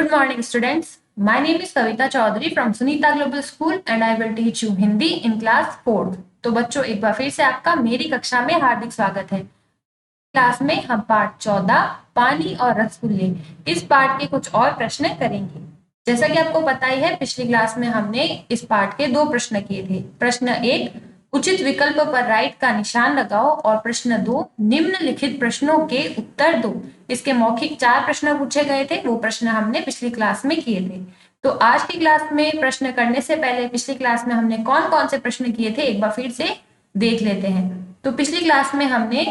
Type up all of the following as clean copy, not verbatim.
Good morning, students. My name is Kavita Chaudhary from Sunita Global School and I will teach you Hindi in class 4th. तो बच्चों एक बार फिर से आपका मेरी कक्षा में हार्दिक स्वागत है। क्लास में हम पाठ 14 पानी और रसगुल्ले इस पाठ के कुछ और प्रश्न करेंगे। जैसा कि आपको पता ही है, पिछली क्लास में हमने इस पाठ के 2 प्रश्न किए थे। प्रश्न 1, उचित विकल्प पर राइट का निशान लगाओ, और प्रश्न 2, निम्नलिखित प्रश्नों के उत्तर दो। इसके मौखिक 4 प्रश्न पूछे गए थे, वो प्रश्न हमने पिछली क्लास में किए थे। तो आज की क्लास में प्रश्न करने से पहले पिछली क्लास में हमने कौन कौन से प्रश्न किए थे एक बार फिर से देख लेते हैं। तो पिछली क्लास में हमने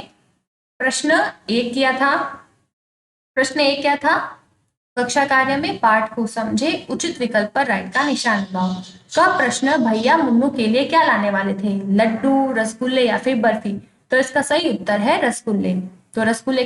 प्रश्न 1 किया था। प्रश्न 1 क्या था? कक्षा कार्य में पाठ को समझे, उचित विकल्प पर राइट का निशान लगाओ। का प्रश्न भैया मुन्नू के लिए क्या लाने वाले थे? लड्डू, रसगुल्ले या फिर बर्फी? तो इसका सही उत्तर है रसगुल्ले। तो रसगुल्ले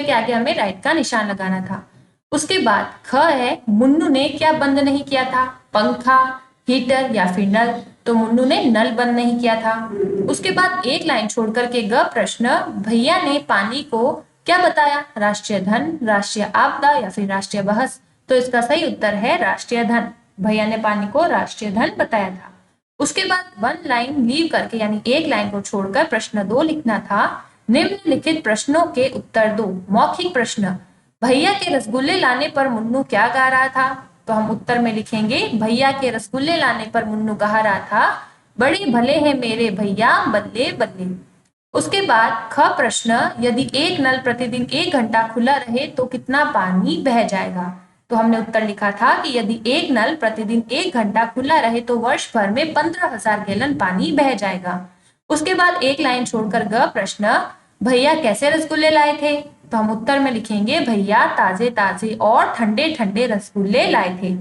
के आगे हमें राइट का निशान लगाना था। उसके बाद ख है, मुन्नू ने क्या बंद नहीं किया था? पंखा, हीटर या फिर नल? तो मुन्नू ने नल बंद नहीं किया था। उसके बाद एक लाइन छोड़ करके ग प्रश्न, भैया ने पानी को क्या बताया? राष्ट्रीय धन, राष्ट्रीय आपदा या फिर राष्ट्रीय बहस? तो इसका सही उत्तर है राष्ट्रीय धन। भैया ने पानी को राष्ट्रीय धन बताया था। उसके बाद 1 लाइन लीव करके यानी एक लाइन को छोड़कर प्रश्न 2 लिखना था। निम्नलिखित प्रश्नों के उत्तर दो। मौखिक प्रश्न, भैया के रसगुल्ले लाने पर मुन्नू क्या गा रहा था? तो हम उत्तर में लिखेंगे, भैया के रसगुल्ले लाने पर मुन्नू गा रहा था, बड़े भले हैं मेरे भैया बल्ले बल्ले। उसके बाद ख प्रश्न, यदि एक नल प्रतिदिन 1 घंटा खुला रहे तो कितना पानी बह जाएगा? तो हमने उत्तर लिखा था कि यदि एक नल प्रतिदिन 1 घंटा खुला रहे तो वर्ष भर में 15,000 गैलन पानी बह जाएगा। उसके बाद एक लाइन छोड़कर ग प्रश्न, भैया कैसे रसगुल्ले लाए थे? तो हम उत्तर में लिखेंगे, भैया ताजे ताजे और ठंडे ठंडे रसगुल्ले लाए थे।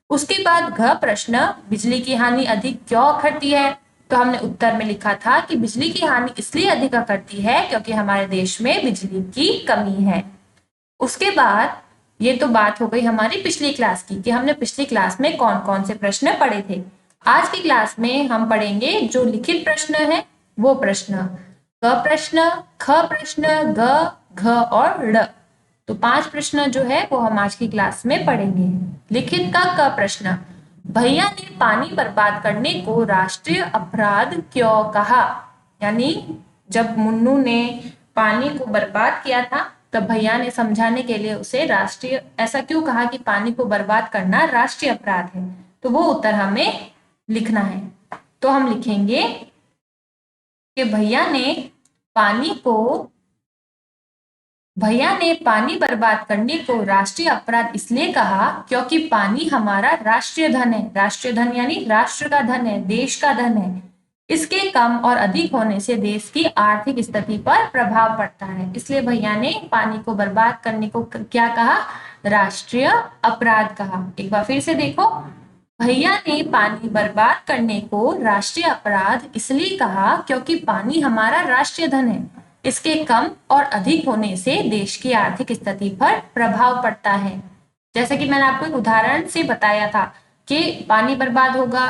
उसके बाद घ प्रश्न, बिजली की हानि अधिक क्यों अखरती है? तो हमने उत्तर में लिखा था कि बिजली की हानि इसलिए अधिक अखरती है क्योंकि हमारे देश में बिजली की कमी है। उसके बाद ये तो बात हो गई हमारी पिछली क्लास की कि हमने पिछली क्लास में कौन कौन से प्रश्न पढ़े थे। आज की क्लास में हम पढ़ेंगे जो लिखित प्रश्न है वो प्रश्न, क प्रश्न, ख प्रश्न, ग, घ और ड़। तो 5 प्रश्न जो है वो हम आज की क्लास में पढ़ेंगे। लिखित का क प्रश्न, भैया ने पानी बर्बाद करने को राष्ट्रीय अपराध क्यों कहा? यानी जब मुन्नू ने पानी को बर्बाद किया था तब भैया ने समझाने के लिए उसे राष्ट्रीय ऐसा क्यों कहा कि पानी को बर्बाद करना राष्ट्रीय अपराध है? तो वो उत्तर हमें लिखना है। तो हम लिखेंगे कि भैया ने पानी बर्बाद करने को राष्ट्रीय अपराध इसलिए कहा क्योंकि पानी हमारा राष्ट्रीय धन है। राष्ट्रीय धन यानी राष्ट्र का धन है, देश का धन है। इसके कम और अधिक होने से देश की आर्थिक स्थिति पर प्रभाव पड़ता है, इसलिए भैया ने पानी को बर्बाद करने को क्या कहा? राष्ट्रीय अपराध कहा। एक बार फिर से देखो, भैया ने पानी बर्बाद करने को राष्ट्रीय अपराध इसलिए कहा क्योंकि पानी हमारा राष्ट्रीय धन है। इसके कम और अधिक होने से देश की आर्थिक स्थिति पर प्रभाव पड़ता है। जैसे कि मैंने आपको एक उदाहरण से बताया था कि पानी बर्बाद होगा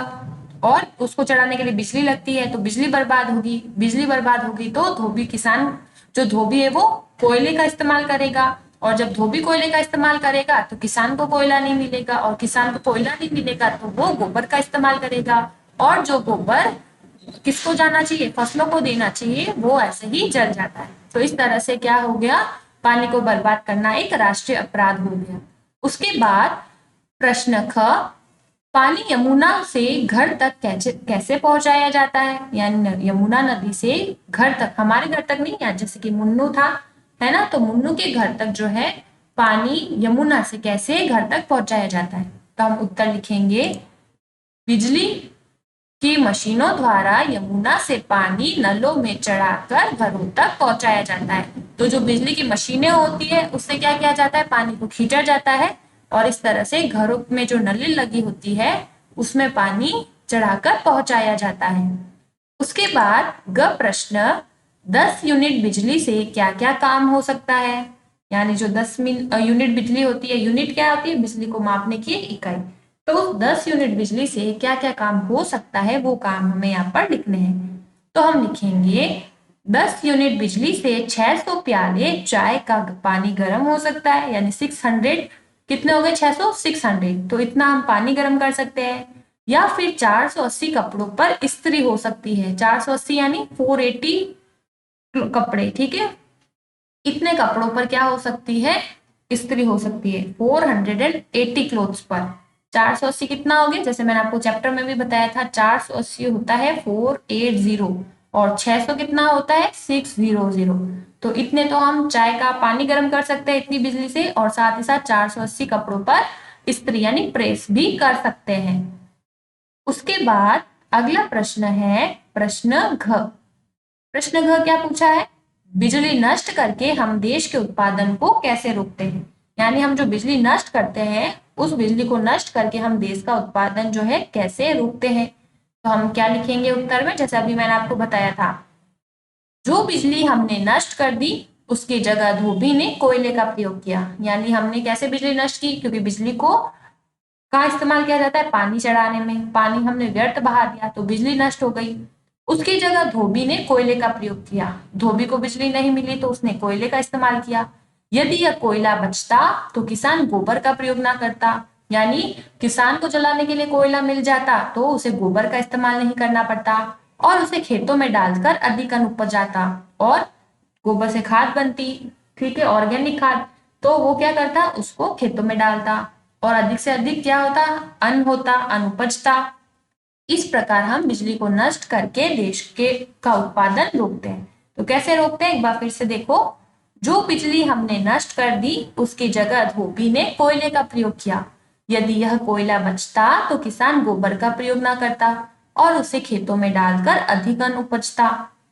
और उसको चढ़ाने के लिए बिजली लगती है, तो बिजली बर्बाद होगी तो जो धोबी है वो कोयले का इस्तेमाल करेगा, और जब धोबी कोयले का इस्तेमाल करेगा तो किसान को कोयला नहीं मिलेगा, और किसान को कोयला नहीं मिलेगा तो वो गोबर का इस्तेमाल करेगा, और जो गोबर किसको जाना चाहिए? फसलों को देना चाहिए, वो ऐसे ही जल जाता है। तो इस तरह से क्या हो गया? पानी को बर्बाद करना एक राष्ट्रीय अपराध हो गया। उसके बाद प्रश्न ख, पानी यमुना से घर तक कैसे पहुंचाया जाता है? यानी यमुना नदी से घर तक, हमारे घर तक नहीं है, जैसे कि मुन्नू था है ना, तो मुन्नू के घर तक जो है पानी यमुना से कैसे घर तक पहुंचाया जाता है? तो हम उत्तर लिखेंगे, बिजली की मशीनों द्वारा यमुना से पानी नलों में चढ़ाकर घरों तक पहुंचाया जाता है। तो जो बिजली की मशीनें होती है उससे क्या किया जाता है? पानी को खींचा जाता है, और इस तरह से घरों में जो नली लगी होती है उसमें पानी चढ़ाकर पहुंचाया जाता है। उसके बाद ग प्रश्न, 10 यूनिट बिजली से क्या क्या काम हो सकता है? यानी जो 10 यूनिट बिजली होती है, यूनिट क्या होती है? बिजली को मापने की इकाई। तो 10 यूनिट बिजली से क्या क्या काम हो सकता है वो काम हमें यहाँ पर लिखने हैं। तो हम लिखेंगे, 10 यूनिट बिजली से 600 प्याले चाय का पानी गर्म हो सकता है, यानी 600 कितने हो गए 600, 600, तो इतना हम पानी गर्म कर सकते हैं। या फिर 480 कपड़ों पर इस्त्री हो सकती है, 480 यानी 480 कपड़े, ठीक है। इतने कपड़ों पर क्या हो सकती है, इस्त्री हो सकती है, 480 क्लोथ्स पर। 480 कितना हो गया, जैसे मैंने आपको चैप्टर में भी बताया था, 480 होता है 480, और 600 कितना होता है 600। तो इतने तो हम चाय का पानी गर्म कर सकते हैं इतनी बिजली से, और साथ ही साथ 480 कपड़ों पर इस्त्री यानी प्रेस भी कर सकते हैं। उसके बाद अगला प्रश्न है प्रश्न घ। प्रश्न घ क्या पूछा है, बिजली नष्ट करके हम देश के उत्पादन को कैसे रोकते हैं। यानी हम जो बिजली नष्ट करते हैं, उस बिजली को नष्ट करके हम देश का उत्पादन जो है कैसे रोकते हैं। तो हम क्या लिखेंगे उत्तर में, जैसे अभी मैंने आपको बताया था, जो बिजली हमने नष्ट कर दी उसकी जगह धोबी ने कोयले का प्रयोग किया। यानी हमने कैसे बिजली नष्ट की, क्योंकि बिजली को का इस्तेमाल किया जाता है पानी चढ़ाने में, पानी हमने व्यर्थ बहा दिया तो बिजली नष्ट हो गई। उसकी जगह धोबी ने कोयले का प्रयोग किया, धोबी को बिजली नहीं मिली तो उसने कोयले का इस्तेमाल किया। यदि यह कोयला बचता तो किसान गोबर का प्रयोग ना करता। यानी किसान को जलाने के लिए कोयला मिल जाता तो उसे गोबर का इस्तेमाल नहीं करना पड़ता, और उसे खेतों में डालकर अधिक अन्न उपज जाता, और गोबर से खाद बनती, ठीक है, ऑर्गेनिक खाद। तो वो क्या करता, उसको खेतों में डालता, और अधिक से अधिक क्या होता, अन्न होता, अन्न उपजता। इस प्रकार हम बिजली को नष्ट करके देश के का उत्पादन रोकते हैं। तो कैसे रोकते हैं, एक बार फिर से देखो, जो बिजली हमने नष्ट कर दी उसकी जगह धोबी ने कोयले का प्रयोग किया। यदि यह कोयला बचता तो किसान गोबर का प्रयोग ना करता, और उसे खेतों में डालकर अधिक अन्न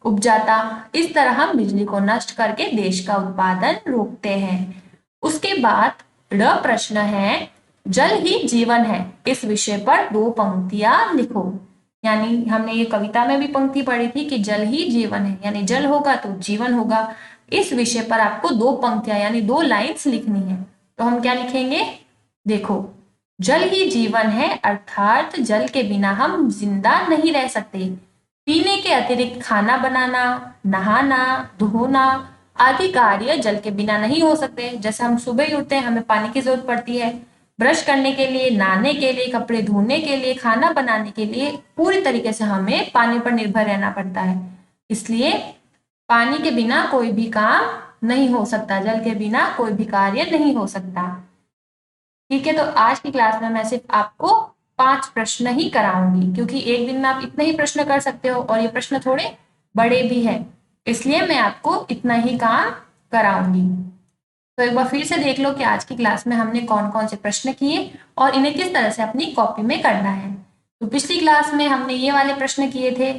उपजाता। इस तरह हम बिजली को नष्ट करके देश का उत्पादन रोकते हैं। उसके बाद ड प्रश्न है, जल ही जीवन है, इस विषय पर 2 पंक्तियां लिखो। यानी हमने ये कविता में भी पंक्ति पढ़ी थी कि जल ही जीवन है, यानी जल होगा तो जीवन होगा। इस विषय पर आपको 2 पंक्तियां यानी 2 लाइन्स लिखनी है। तो हम क्या लिखेंगे, देखो, जल ही जीवन है अर्थात जल के बिना हम जिंदा नहीं रह सकते। पीने के अतिरिक्त खाना बनाना, नहाना, धोना आदि कार्य जल के बिना नहीं हो सकते। जैसे हम सुबह ही उठते हैं, हमें पानी की जरूरत पड़ती है, ब्रश करने के लिए, नहाने के लिए, कपड़े धोने के लिए, खाना बनाने के लिए, पूरी तरीके से हमें पानी पर निर्भर रहना पड़ता है। इसलिए पानी के बिना कोई भी काम नहीं हो सकता, जल के बिना कोई भी कार्य नहीं हो सकता। ठीक है, तो आज की क्लास में मैं सिर्फ आपको 5 प्रश्न ही कराऊंगी, क्योंकि एक दिन में आप इतने ही प्रश्न कर सकते हो और ये प्रश्न थोड़े बड़े भी हैं, इसलिए मैं आपको इतना ही काम कराऊंगी। तो एक बार फिर से देख लो कि आज की क्लास में हमने कौन कौन से प्रश्न किए और इन्हें किस तरह से अपनी कॉपी में करना है। तो पिछली क्लास में हमने ये वाले प्रश्न किए थे,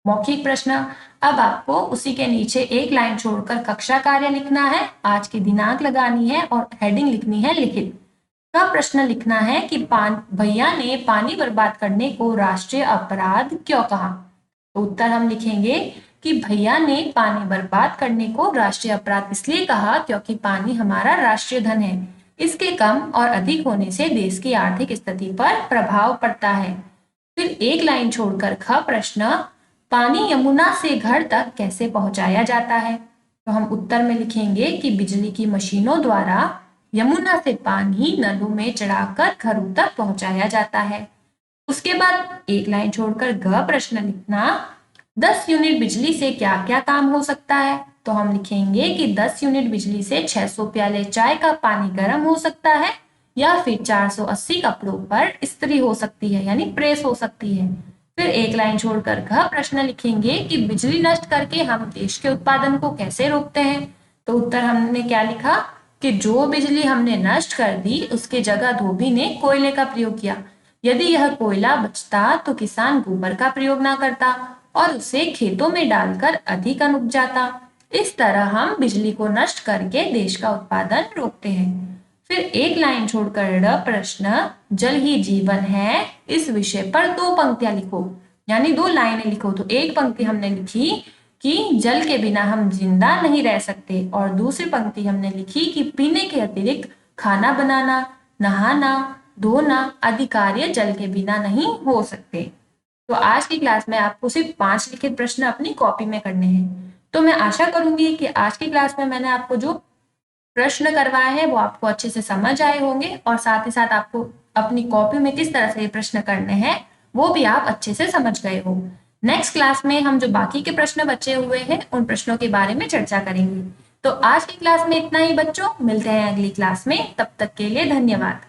मौखिक प्रश्न। अब आपको उसी के नीचे एक लाइन छोड़कर कक्षा कार्य लिखना है, आज की दिनांक लगानी है और हेडिंग लिखनी है लिखित। का प्रश्न लिखना है कि भैया ने पानी बर्बाद करने को राष्ट्रीय अपराध क्यों कहा। तो उत्तर हम लिखेंगे कि भैया ने पानी बर्बाद करने को राष्ट्रीय अपराध इसलिए कहा क्योंकि पानी हमारा राष्ट्रीय धन है, इसके कम और अधिक होने से देश की आर्थिक स्थिति पर प्रभाव पड़ता है। फिर एक लाइन छोड़कर ख प्रश्न, पानी यमुना से घर तक कैसे पहुंचाया जाता है। तो हम उत्तर में लिखेंगे कि बिजली की मशीनों द्वारा यमुना से पानी नलों में चढ़ाकर घरों तक पहुंचाया जाता है। उसके बाद एक लाइन छोड़कर ग प्रश्न लिखना, 10 यूनिट बिजली से क्या क्या काम हो सकता है। तो हम लिखेंगे कि 10 यूनिट बिजली से 600 प्याले चाय का पानी गर्म हो सकता है, या फिर 480 कपड़ों पर इस्त्री हो सकती है यानी प्रेस हो सकती है। फिर एक लाइन छोड़कर घ प्रश्न लिखेंगे कि बिजली नष्ट करके हम देश के उत्पादन को कैसे रोकते हैं। तो उत्तर हमने क्या लिखा कि जो बिजली हमने नष्ट कर दी उसके जगह धोबी ने कोयले का प्रयोग किया। यदि यह कोयला बचता तो किसान गोबर का प्रयोग ना करता और उसे खेतों में डालकर अधिक अन्न उपजाता। इस तरह हम बिजली को नष्ट करके देश का उत्पादन रोकते हैं। फिर एक लाइन छोड़कर ड प्रश्न, जल ही जीवन है, इस विषय पर 2 पंक्तियां लिखो, यानी 2 लाइनें लिखो। तो एक पंक्ति हमने लिखी कि जल के बिना हम जिंदा नहीं रह सकते, और दूसरी पंक्ति हमने लिखी कि पीने के अतिरिक्त खाना बनाना, नहाना, धोना आदि कार्य जल के बिना नहीं हो सकते। तो आज की क्लास में आपको सिर्फ 5 लिखित प्रश्न अपनी कॉपी में करने हैं। तो मैं आशा करूंगी कि आज की क्लास में मैंने आपको जो प्रश्न करवाए हैं वो आपको अच्छे से समझ आए होंगे और साथ ही साथ आपको अपनी कॉपी में किस तरह से ये प्रश्न करने हैं वो भी आप अच्छे से समझ गए हो। नेक्स्ट क्लास में हम जो बाकी के प्रश्न बचे हुए हैं उन प्रश्नों के बारे में चर्चा करेंगे। तो आज की क्लास में इतना ही बच्चों, मिलते हैं अगली क्लास में, तब तक के लिए धन्यवाद।